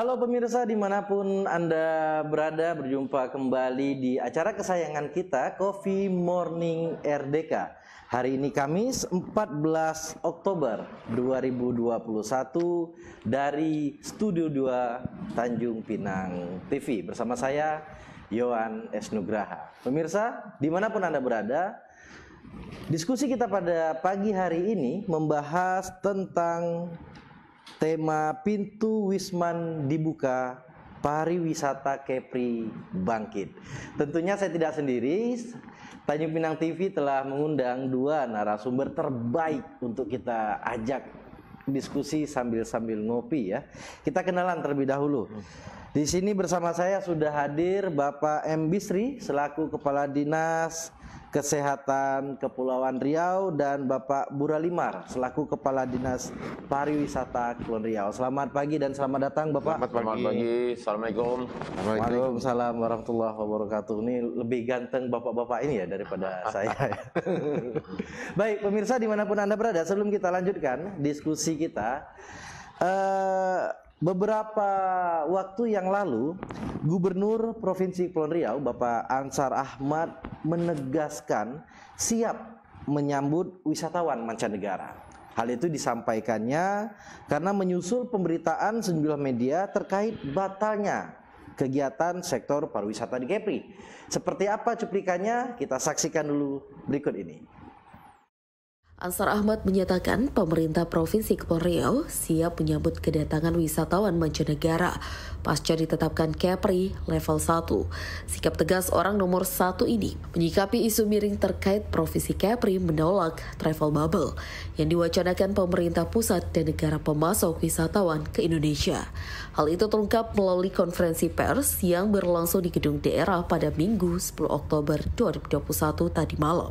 Halo pemirsa dimanapun Anda berada, berjumpa kembali di acara kesayangan kita, Coffee Morning RDK. Hari ini Kamis 14 Oktober 2021 dari Studio 2 Tanjung Pinang TV. Bersama saya, Yohan S. Nugraha. Pemirsa dimanapun Anda berada, diskusi kita pada pagi hari ini membahas tentang tema pintu Wisman dibuka, pariwisata Kepri bangkit. Tentunya saya tidak sendiri. Tanjung Pinang TV telah mengundang dua narasumber terbaik untuk kita ajak diskusi sambil ngopi ya. Kita kenalan terlebih dahulu. Di sini bersama saya sudah hadir Bapak M. Bisri selaku Kepala Dinas Kesehatan Kepulauan Riau dan Bapak Buralimar selaku Kepala Dinas Pariwisata Kepulauan Riau. Selamat pagi dan selamat datang Bapak. Selamat pagi. Assalamualaikum. Waalaikumsalam warahmatullahi wabarakatuh. Ini lebih ganteng bapak-bapak ini ya daripada saya. Baik pemirsa dimanapun Anda berada, sebelum kita lanjutkan diskusi kita, beberapa waktu yang lalu, Gubernur Provinsi Kepulauan Riau, Bapak Ansar Ahmad, menegaskan siap menyambut wisatawan mancanegara. Hal itu disampaikannya karena menyusul pemberitaan sejumlah media terkait batalnya kegiatan sektor pariwisata di Kepri. Seperti apa cuplikannya? Kita saksikan dulu berikut ini. Ansar Ahmad menyatakan pemerintah Provinsi Kepulauan Riau siap menyambut kedatangan wisatawan mancanegara pasca ditetapkan Kepri level 1. Sikap tegas orang nomor 1 ini menyikapi isu miring terkait Provinsi Kepri menolak travel bubble yang diwacanakan pemerintah pusat dan negara pemasok wisatawan ke Indonesia. Hal itu terungkap melalui konferensi pers yang berlangsung di gedung daerah pada Minggu 10 Oktober 2021 tadi malam.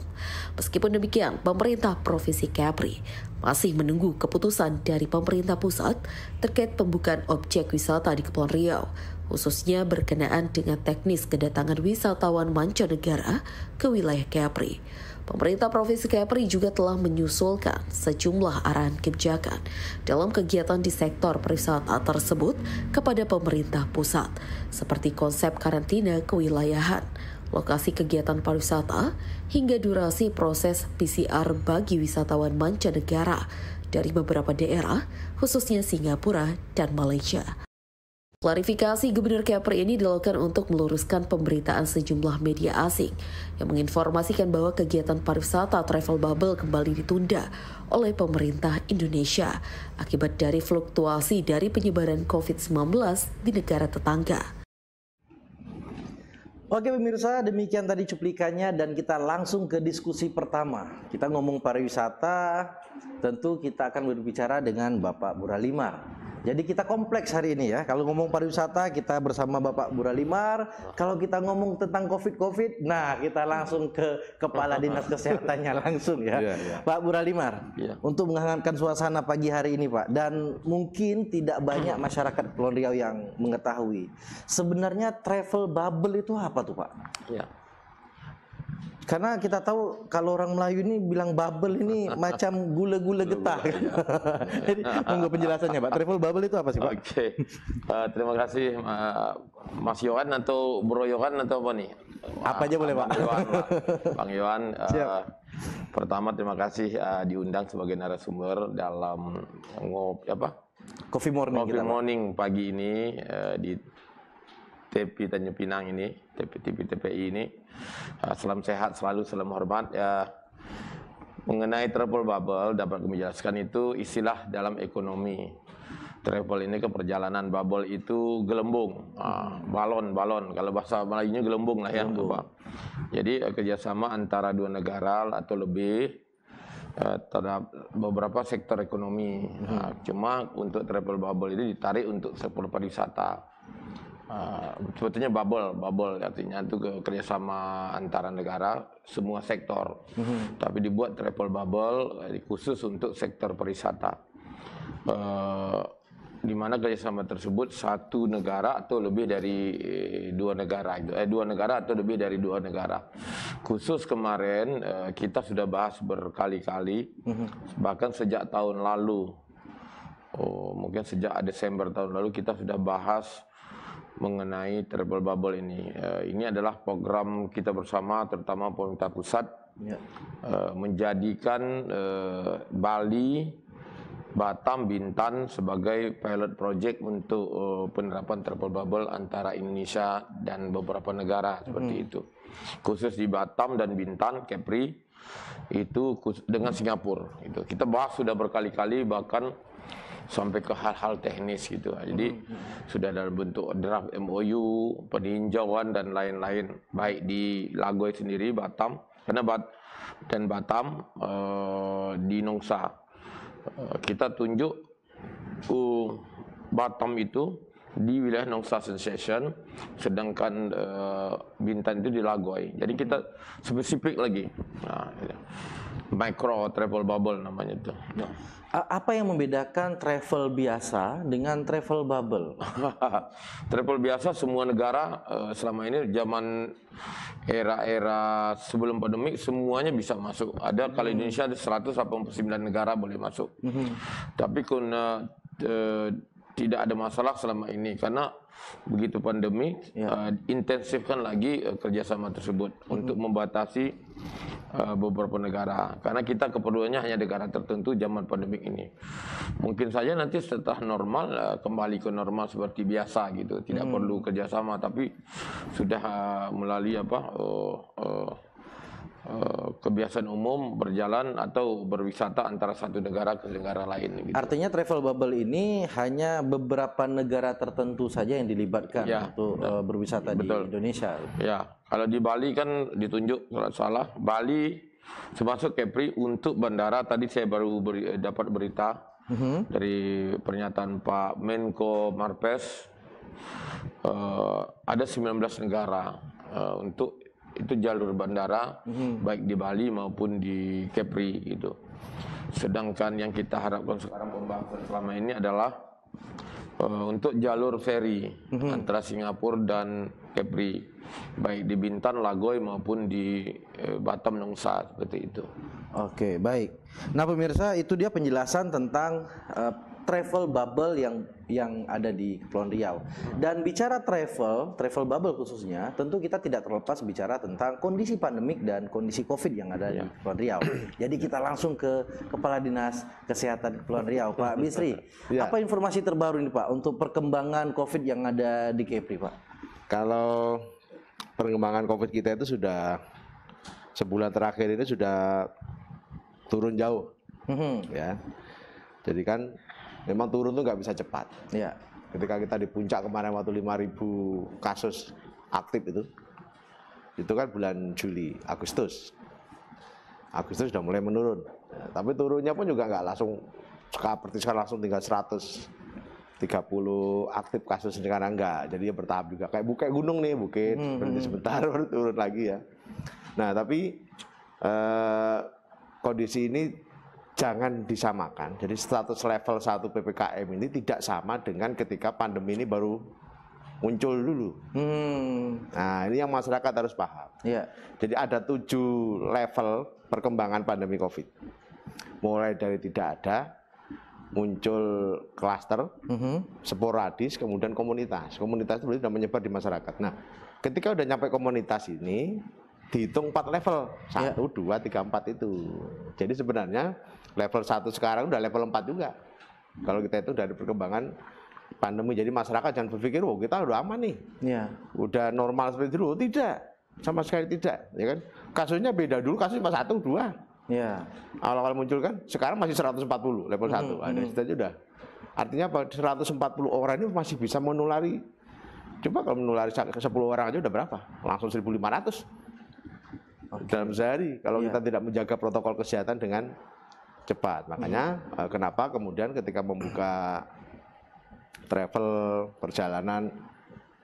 Meskipun demikian, pemerintah Provinsi Kepri masih menunggu keputusan dari pemerintah pusat terkait pembukaan objek wisata di Kepulauan Riau, khususnya berkenaan dengan teknis kedatangan wisatawan mancanegara ke wilayah Kepri. Pemerintah Provinsi Kepri juga telah menyusulkan sejumlah arahan kebijakan dalam kegiatan di sektor pariwisata tersebut kepada pemerintah pusat, seperti konsep karantina kewilayahan, lokasi kegiatan pariwisata, hingga durasi proses PCR bagi wisatawan mancanegara dari beberapa daerah, khususnya Singapura dan Malaysia. Klarifikasi Gubernur Kepri ini dilakukan untuk meluruskan pemberitaan sejumlah media asing yang menginformasikan bahwa kegiatan pariwisata travel bubble kembali ditunda oleh pemerintah Indonesia akibat dari fluktuasi dari penyebaran COVID-19 di negara tetangga. Oke pemirsa, demikian tadi cuplikannya dan kita langsung ke diskusi pertama. Kita ngomong pariwisata, tentu kita akan berbicara dengan Bapak Buralimar. Jadi kita kompleks hari ini ya. Kalau ngomong pariwisata kita bersama Bapak Buralimar. Kalau kita ngomong tentang COVID, nah kita langsung ke Kepala Dinas Kesehatannya langsung ya. Pak Buralimar, untuk menghangatkan suasana pagi hari ini Pak. Dan mungkin tidak banyak masyarakat Kepulauan Riau yang mengetahui. Sebenarnya travel bubble itu apa tuh Pak? Ya. Karena kita tahu kalau orang Melayu ini bilang bubble ini macam gula-gula getah. Jadi monggo penjelasannya Pak. Travel bubble itu apa sih Pak? Oke. Terima kasih Mas Yohan atau Bro Yohan atau apa nih? Apa aja boleh Pak. Bang Yohan. Pertama terima kasih diundang sebagai narasumber dalam Coffee Morning pagi ini di TV Tanjung Pinang ini, TV TPI ini. Salam sehat selalu, salam hormat ya. Mengenai travel bubble dapat kami jelaskan itu istilah dalam ekonomi. Travel ini ke perjalanan, bubble itu gelembung, balon. Kalau bahasa Melayunya gelembung lah ya. Jadi kerjasama antara dua negara atau lebih terhadap beberapa sektor ekonomi. Cuma untuk travel bubble ini ditarik untuk sektor pariwisata. Sebetulnya bubble artinya itu kerjasama antara negara semua sektor, tapi dibuat travel bubble khusus untuk sektor pariwisata, di mana kerjasama tersebut satu negara atau lebih dari dua negara atau lebih dari dua negara. Khusus kemarin kita sudah bahas berkali-kali, bahkan sejak tahun lalu mungkin sejak Desember tahun lalu kita sudah bahas mengenai travel bubble ini. Ini adalah program kita bersama, terutama pemerintah pusat, menjadikan Bali, Batam, Bintan sebagai pilot project untuk penerapan travel bubble antara Indonesia dan beberapa negara seperti itu. Khusus di Batam dan Bintan, Kepri itu dengan Singapura. Itu kita bahas sudah berkali-kali, bahkan sampai ke hal-hal teknis gitu. Jadi sudah dalam bentuk draft MOU, peninjauan dan lain-lain, baik di Lagoy sendiri, Batam, karena Batam di Nongsa. Kita tunjuk Batam itu di wilayah Nongsa Sensation, sedangkan Bintan itu di Lagoy. Jadi kita spesifik lagi. Nah, micro travel bubble namanya itu. Apa yang membedakan travel biasa dengan travel bubble? Travel biasa semua negara selama ini, zaman era sebelum pandemik semuanya bisa masuk. Ada kalau Indonesia ada 189 negara boleh masuk. Tapi karena tidak ada masalah selama ini, karena begitu pandemi intensifkan lagi kerjasama tersebut untuk membatasi beberapa negara, karena kita keperluannya hanya negara tertentu zaman pandemik ini. Mungkin saja nanti setelah normal kembali ke normal seperti biasa gitu, tidak perlu kerjasama, tapi sudah melalui kebiasaan umum berjalan atau berwisata antara satu negara ke negara lain gitu. Artinya travel bubble ini hanya beberapa negara tertentu saja yang dilibatkan untuk berwisata di Indonesia. Ya, kalau di Bali kan ditunjuk, kalau salah Bali termasuk Kepri untuk bandara. Tadi saya baru dapat berita dari pernyataan Pak Menko Marves, ada 19 negara untuk itu jalur bandara, baik di Bali maupun di Kepri gitu. Sedangkan yang kita harapkan sekarang pembahasan selama ini adalah untuk jalur feri antara Singapura dan Kepri, baik di Bintan, Lagoy maupun di Batam, Nongsa, seperti itu. Oke, baik. Nah pemirsa, itu dia penjelasan tentang travel bubble yang ada di Kepulauan Riau. Dan bicara travel bubble khususnya, tentu kita tidak terlepas bicara tentang kondisi pandemik dan kondisi COVID yang ada di Kepulauan Riau. Jadi kita langsung ke Kepala Dinas Kesehatan Kepulauan Riau, Pak Bisri. Apa informasi terbaru ini Pak untuk perkembangan COVID yang ada di Kepri, Pak? Kalau perkembangan COVID kita itu sudah sebulan terakhir ini sudah turun jauh, ya. Jadi kan memang turun tuh nggak bisa cepat. Ya. Ketika kita di puncak kemarin waktu 5.000 kasus aktif itu kan bulan Juli, Agustus sudah mulai menurun. Ya, tapi turunnya pun juga nggak langsung seperti sekarang langsung tinggal 130 aktif kasus sekarang enggak. Jadi ya bertahap juga kayak gunung nih, bukit berhenti sebentar baru turun lagi ya. Nah tapi kondisi ini jangan disamakan. Jadi status level 1 PPKM ini tidak sama dengan ketika pandemi ini baru muncul dulu. Nah ini yang masyarakat harus paham. Jadi ada 7 level perkembangan pandemi COVID. Mulai dari tidak ada, muncul klaster, sporadis, kemudian komunitas. Komunitas itu sudah menyebar di masyarakat. Nah ketika udah nyampe komunitas ini, dihitung 4 level, 1, 2, 3, 4 itu. Jadi sebenarnya level 1 sekarang udah level 4 juga. Kalau kita itu dari perkembangan pandemi, jadi masyarakat jangan berpikir, oh kita udah aman nih, udah normal seperti dulu. Tidak, sama sekali tidak. Ya kan? Kasusnya beda dulu, kasus cuma 1, 2. Awal-awal muncul kan, sekarang masih 140 level 1. Ada situ udah. Artinya 140 orang ini masih bisa menulari. Coba kalau menulari 10 orang aja udah berapa? Langsung 1.500. Dalam sehari kalau kita tidak menjaga protokol kesehatan dengan cepat. Makanya kenapa kemudian ketika membuka travel perjalanan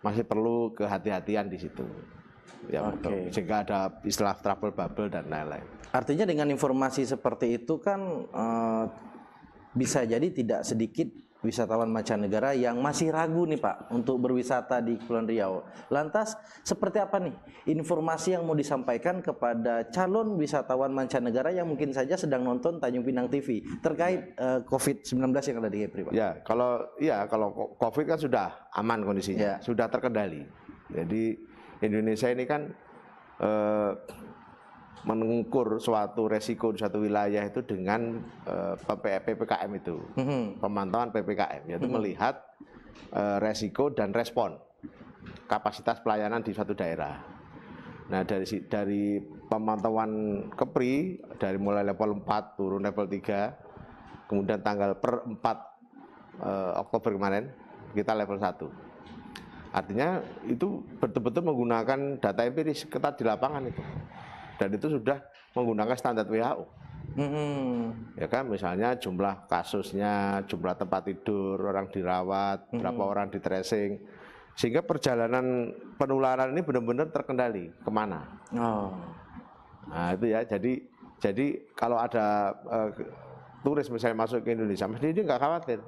masih perlu kehati-hatian di situ. Ya, sehingga ada istilah travel bubble dan lain-lain. Artinya dengan informasi seperti itu kan bisa jadi tidak sedikit wisatawan mancanegara yang masih ragu nih Pak untuk berwisata di Kepulauan Riau. Lantas seperti apa nih informasi yang mau disampaikan kepada calon wisatawan mancanegara yang mungkin saja sedang nonton Tanjung Pinang TV terkait COVID-19 yang ada di Kepri Pak? Kalau COVID kan sudah aman kondisinya, sudah terkendali. Jadi Indonesia ini kan mengukur suatu resiko di suatu wilayah itu dengan PPKM itu, pemantauan PPKM, yaitu melihat resiko dan respon kapasitas pelayanan di suatu daerah. Nah dari pemantauan Kepri, dari mulai level 4 turun level 3, kemudian tanggal per 4 Oktober kemarin kita level 1. Artinya itu betul-betul menggunakan data empiris ketat di lapangan itu. Dan itu sudah menggunakan standar WHO. Ya kan, misalnya jumlah kasusnya, jumlah tempat tidur, orang dirawat, berapa orang di tracing, sehingga perjalanan penularan ini benar-benar terkendali kemana. Nah itu ya, jadi kalau ada turis misalnya masuk ke Indonesia, mesti dia nggak khawatir,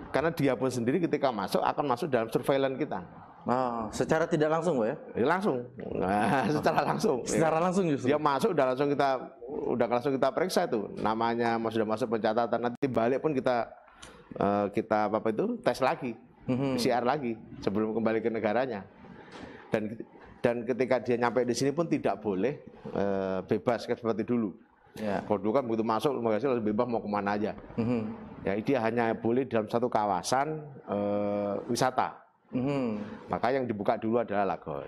karena dia pun sendiri ketika masuk akan masuk dalam surveillance kita. Secara tidak langsung, Pak ya? Langsung. Nah, secara langsung. Secara langsung justru. Dia masuk udah langsung kita periksa itu. Namanya sudah masuk pencatatan, nanti balik pun kita tes lagi. PCR lagi sebelum kembali ke negaranya. Dan ketika dia nyampe di sini pun tidak boleh bebas seperti dulu. Ya. Kalau dulu kan begitu masuk bagasi langsung bebas mau kemana aja. Ya, dia hanya boleh dalam satu kawasan wisata. Maka yang dibuka dulu adalah Lagoy.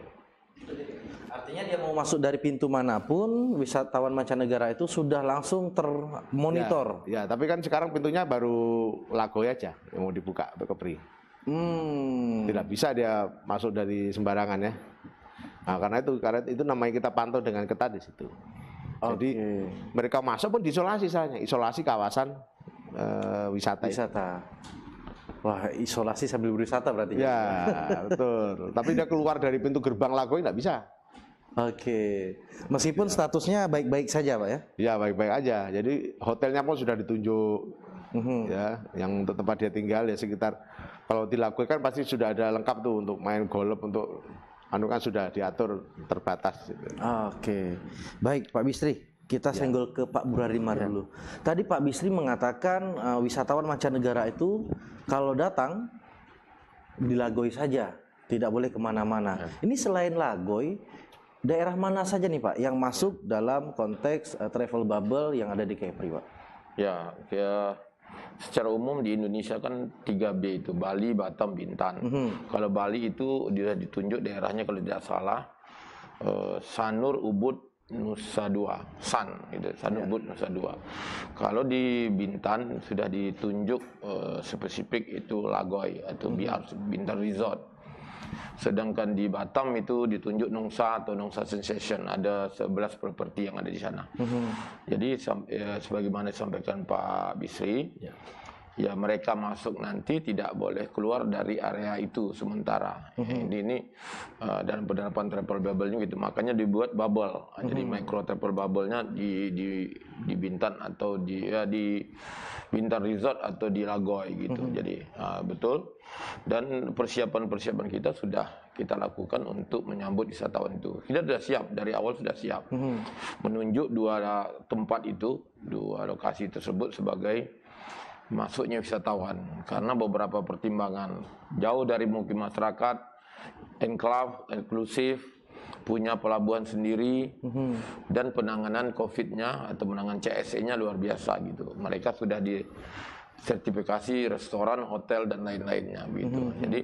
Artinya dia mau masuk dari pintu manapun, wisatawan mancanegara itu sudah langsung termonitor. Ya, tapi kan sekarang pintunya baru Lagoy aja yang mau dibuka ke Kepri. Tidak bisa dia masuk dari sembarangan ya. Nah, karena itu namanya kita pantau dengan ketat di situ. Jadi mereka masuk pun diisolasi saja, isolasi kawasan wisata. Wah, isolasi sambil berwisata berarti. Ya, betul. Tapi dia keluar dari pintu gerbang Lagoy nggak bisa. Meskipun statusnya baik-baik saja, Pak ya? Ya, baik-baik aja. Jadi hotelnya pun sudah ditunjuk, ya, yang untuk tempat dia tinggal ya sekitar. Kalau di Lagoy kan pasti sudah ada lengkap tuh untuk main golf, untuk kan sudah diatur terbatas. Baik, Pak Bisri. Kita senggol ke Pak Burarimar dulu. Tadi Pak Bisri mengatakan wisatawan mancanegara itu kalau datang di Lagoy saja, tidak boleh kemana-mana. Ini selain Lagoy, daerah mana saja nih Pak yang masuk dalam konteks travel bubble yang ada di Kepri, Pak? Ya, secara umum di Indonesia kan 3B itu, Bali, Batam, Bintan. Kalau Bali itu dia ditunjuk daerahnya kalau tidak salah Sanur, Ubud, Nusa Dua, Sanur, Ubud, Nusa Dua. Kalau di Bintan sudah ditunjuk spesifik itu Lagoy atau Bintan Resort. Sedangkan di Batam itu ditunjuk Nongsa atau Nongsa Sensation, ada 11 properti yang ada di sana. Jadi sebagaimana disampaikan Pak Bisri, ya mereka masuk nanti tidak boleh keluar dari area itu sementara. Ini dalam penerapan travel bubble-nya gitu. Makanya dibuat bubble. Jadi micro travel bubble-nya di Bintan atau di Bintan Resort atau di Lagoy gitu. Jadi betul. Dan persiapan kita sudah kita lakukan untuk menyambut wisatawan itu. Kita sudah siap, dari awal sudah siap. Menunjuk dua tempat itu, dua lokasi tersebut sebagai masuknya wisatawan, karena beberapa pertimbangan jauh dari mungkin masyarakat, enklave, eksklusif, punya pelabuhan sendiri, dan penanganan COVID-nya atau penanganan CSE-nya luar biasa gitu. Mereka sudah disertifikasi restoran, hotel dan lain-lainnya gitu. Jadi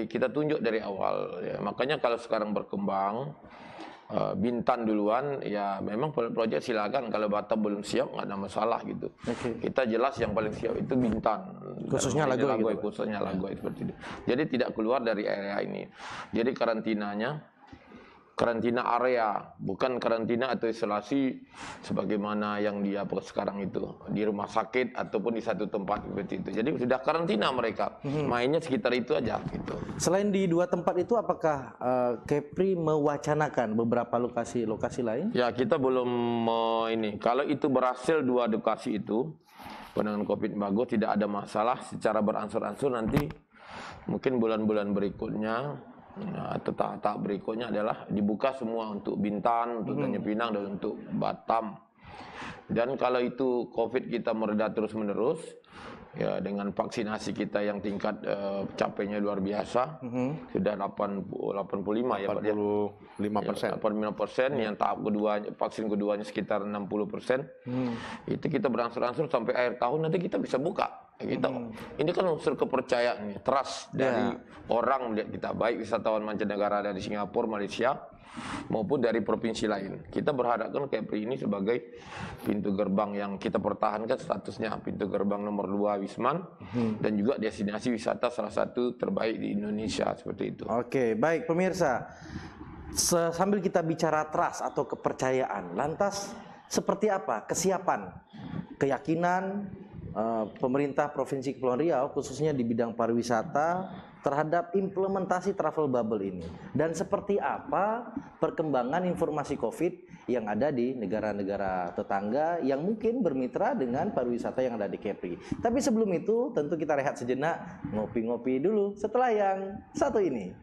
kita tunjuk dari awal. Ya. Makanya kalau sekarang berkembang Bintan duluan, ya memang proyek silakan. Kalau Batam belum siap nggak ada masalah gitu. Kita jelas yang paling siap itu Bintan, khususnya Lagoy gitu, khususnya Lagoy seperti itu. Jadi tidak keluar dari area ini. Jadi karantina area, bukan karantina atau isolasi sebagaimana yang dia sekarang itu di rumah sakit ataupun di satu tempat seperti itu. Jadi sudah karantina mereka, mainnya sekitar itu aja gitu. Selain di dua tempat itu, apakah Kepri mewacanakan beberapa lokasi lain? Ya, kita belum ini. Kalau itu berhasil dua lokasi itu, penanganan COVID bagus, tidak ada masalah secara beransur-ansur. Nanti mungkin bulan-bulan berikutnya atau tahap berikutnya adalah dibuka semua untuk Bintan, untuk Tanjung Pinang, dan untuk Batam. Dan kalau itu COVID kita mereda terus-menerus, ya dengan vaksinasi kita yang tingkat capainya luar biasa, sudah 85 ya Pak ya. 85%. Yang tahap kedua, vaksin keduanya sekitar 60%. Itu kita beransur-ansur sampai akhir tahun nanti kita bisa buka. Kita ini kan unsur kepercayaan, trust dari orang melihat kita, baik wisatawan mancanegara dari Singapura, Malaysia maupun dari provinsi lain. Kita berharapkan Kepri ini sebagai pintu gerbang yang kita pertahankan statusnya pintu gerbang nomor 2 Wisman, dan juga destinasi wisata salah satu terbaik di Indonesia, seperti itu. Oke, baik pemirsa. Sambil kita bicara trust atau kepercayaan, lantas seperti apa kesiapan, keyakinan pemerintah Provinsi Kepulauan Riau khususnya di bidang pariwisata terhadap implementasi travel bubble ini, dan seperti apa perkembangan informasi COVID yang ada di negara-negara tetangga yang mungkin bermitra dengan pariwisata yang ada di Kepri. Tapi sebelum itu tentu kita rehat sejenak, ngopi-ngopi dulu setelah yang satu ini.